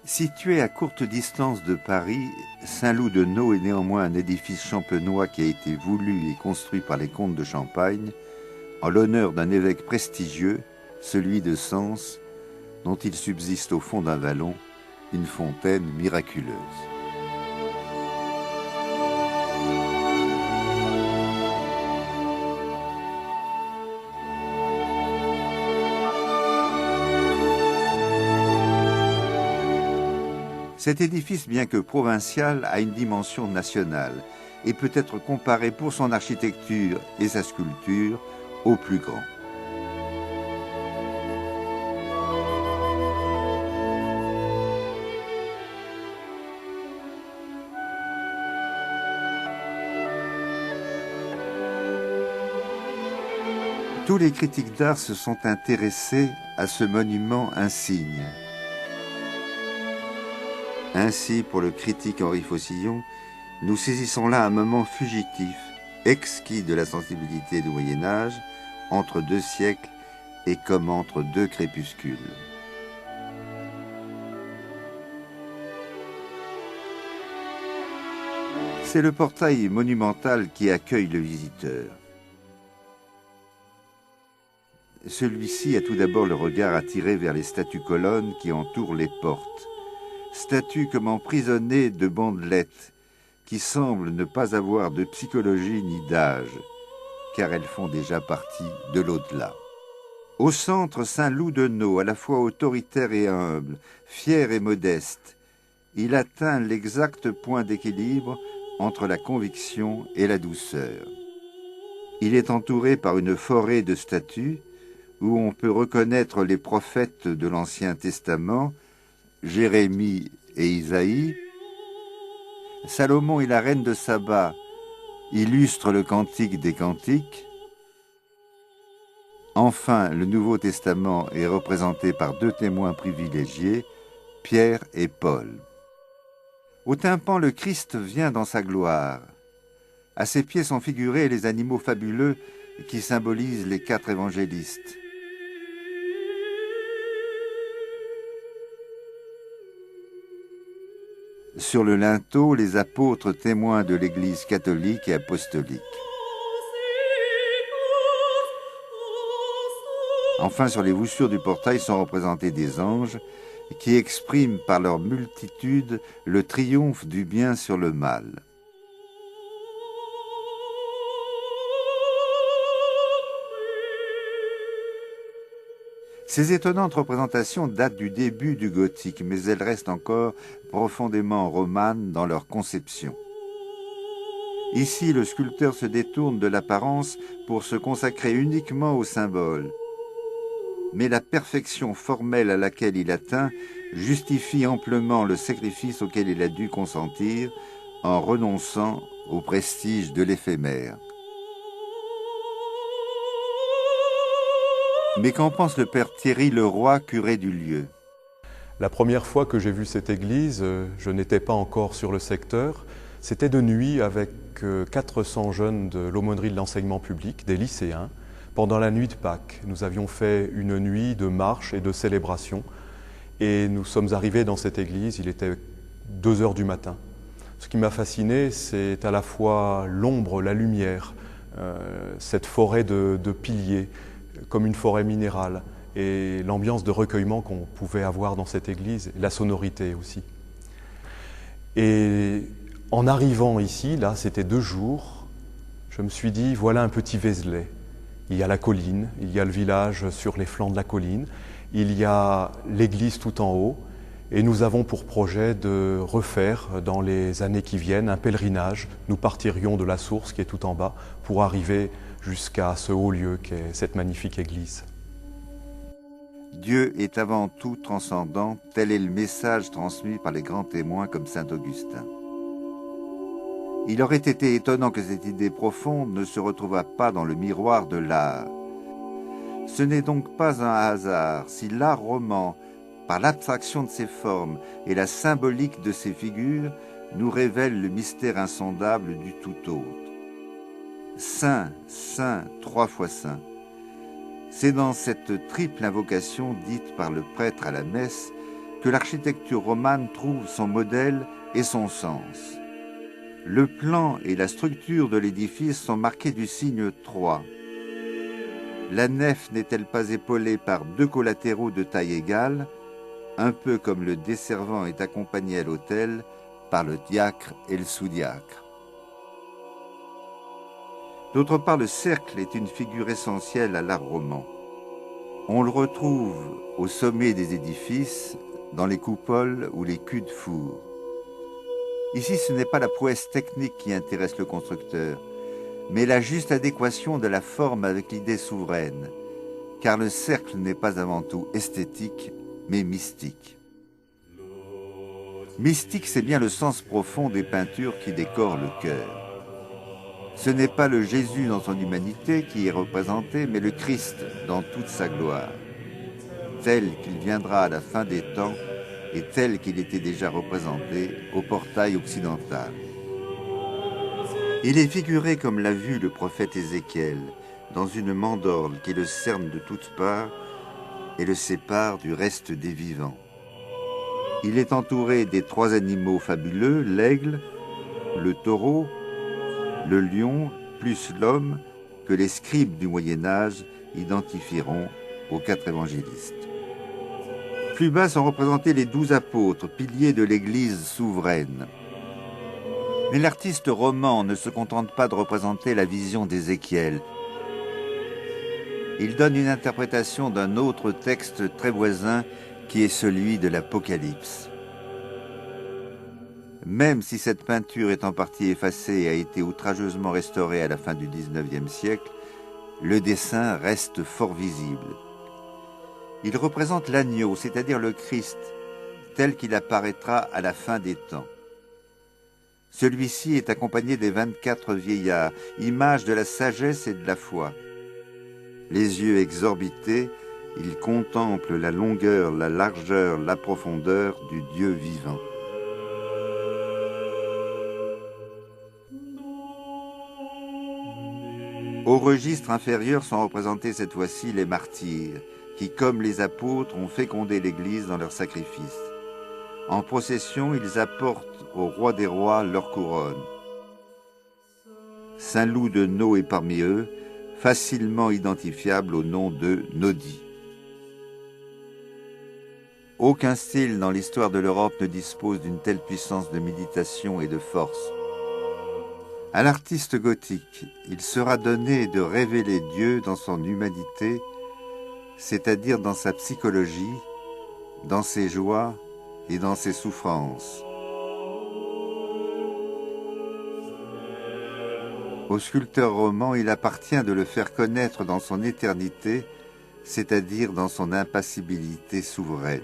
Situé à courte distance de Paris, Saint-Loup-de-Naux est néanmoins un édifice champenois qui a été voulu et construit par les comtes de Champagne en l'honneur d'un évêque prestigieux, celui de Sens, dont il subsiste au fond d'un vallon une fontaine miraculeuse. Cet édifice, bien que provincial, a une dimension nationale et peut être comparé pour son architecture et sa sculpture au plus grand. Tous les critiques d'art se sont intéressés à ce monument insigne. Ainsi, pour le critique Henri Faucillon, nous saisissons là un moment fugitif, exquis de la sensibilité du Moyen-Âge, entre deux siècles et comme entre deux crépuscules. C'est le portail monumental qui accueille le visiteur. Celui-ci a tout d'abord le regard attiré vers les statues-colonnes qui entourent les portes. Statues comme emprisonnées de bandelettes, qui semblent ne pas avoir de psychologie ni d'âge, car elles font déjà partie de l'au-delà. Au centre, Saint-Loup-de-Naux, à la fois autoritaire et humble, fier et modeste, il atteint l'exact point d'équilibre entre la conviction et la douceur. Il est entouré par une forêt de statues où on peut reconnaître les prophètes de l'Ancien Testament, Jérémie et Isaïe. Salomon et la reine de Saba illustrent le cantique des cantiques. Enfin, le Nouveau Testament est représenté par deux témoins privilégiés, Pierre et Paul. Au tympan, le Christ vient dans sa gloire. À ses pieds sont figurés les animaux fabuleux qui symbolisent les quatre évangélistes. Sur le linteau, les apôtres témoins de l'Église catholique et apostolique. Enfin, sur les voussures du portail sont représentés des anges qui expriment par leur multitude le triomphe du bien sur le mal. Ces étonnantes représentations datent du début du gothique, mais elles restent encore profondément romanes dans leur conception. Ici, le sculpteur se détourne de l'apparence pour se consacrer uniquement au symbole. Mais la perfection formelle à laquelle il atteint justifie amplement le sacrifice auquel il a dû consentir en renonçant au prestige de l'éphémère. Mais qu'en pense le père Thierry Leroy, curé du lieu? La première fois que j'ai vu cette église, je n'étais pas encore sur le secteur. C'était de nuit avec 400 jeunes de l'aumônerie de l'enseignement public, des lycéens. Pendant la nuit de Pâques, nous avions fait une nuit de marche et de célébration. Et nous sommes arrivés dans cette église, il était 2 heures du matin. Ce qui m'a fasciné, c'est à la fois l'ombre, la lumière, cette forêt de piliers, comme une forêt minérale, et l'ambiance de recueillement qu'on pouvait avoir dans cette église, la sonorité aussi. Et en arrivant ici, là, c'était 2 jours, je me suis dit, voilà un petit Vézelay. Il y a la colline, il y a le village sur les flancs de la colline, il y a l'église tout en haut, et nous avons pour projet de refaire dans les années qui viennent un pèlerinage. Nous partirions de la source qui est tout en bas pour arriver jusqu'à ce haut lieu qu'est cette magnifique église. Dieu est avant tout transcendant, tel est le message transmis par les grands témoins comme saint Augustin. Il aurait été étonnant que cette idée profonde ne se retrouvât pas dans le miroir de l'art. Ce n'est donc pas un hasard si l'art roman, par l'abstraction de ses formes et la symbolique de ses figures, nous révèle le mystère insondable du tout autre. Saint, saint, 3 fois saint. C'est dans cette triple invocation dite par le prêtre à la messe que l'architecture romane trouve son modèle et son sens. Le plan et la structure de l'édifice sont marqués du signe 3. La nef n'est-elle pas épaulée par 2 collatéraux de taille égale, un peu comme le desservant est accompagné à l'autel par le diacre et le sous-diacre. D'autre part, le cercle est une figure essentielle à l'art roman. On le retrouve au sommet des édifices, dans les coupoles ou les culs de four. Ici, ce n'est pas la prouesse technique qui intéresse le constructeur, mais la juste adéquation de la forme avec l'idée souveraine, car le cercle n'est pas avant tout esthétique, mais mystique. Mystique, c'est bien le sens profond des peintures qui décorent le cœur. Ce n'est pas le Jésus dans son humanité qui est représenté, mais le Christ dans toute sa gloire, tel qu'il viendra à la fin des temps et tel qu'il était déjà représenté au portail occidental. Il est figuré comme l'a vu le prophète Ézéchiel, dans une mandorle qui le cerne de toutes parts et le sépare du reste des vivants. Il est entouré des 3 animaux fabuleux, l'aigle, le taureau, le lion, plus l'homme, que les scribes du Moyen-Âge identifieront aux 4 évangélistes. Plus bas sont représentés les 12 apôtres, piliers de l'Église souveraine. Mais l'artiste roman ne se contente pas de représenter la vision d'Ézéchiel. Il donne une interprétation d'un autre texte très voisin qui est celui de l'Apocalypse. Même si cette peinture est en partie effacée et a été outrageusement restaurée à la fin du XIXe siècle, le dessin reste fort visible. Il représente l'agneau, c'est-à-dire le Christ, tel qu'il apparaîtra à la fin des temps. Celui-ci est accompagné des 24 vieillards, image de la sagesse et de la foi. Les yeux exorbités, ils contemplent la longueur, la largeur, la profondeur du Dieu vivant. Au registre inférieur sont représentés cette fois-ci les martyrs, qui, comme les apôtres, ont fécondé l'Église dans leurs sacrifices. En procession, ils apportent au roi des rois leur couronne. Saint Loup de Nau est parmi eux, facilement identifiable au nom de Nodi. Aucun style dans l'histoire de l'Europe ne dispose d'une telle puissance de méditation et de force. À l'artiste gothique, il sera donné de révéler Dieu dans son humanité, c'est-à-dire dans sa psychologie, dans ses joies et dans ses souffrances. Au sculpteur roman, il appartient de le faire connaître dans son éternité, c'est-à-dire dans son impassibilité souveraine.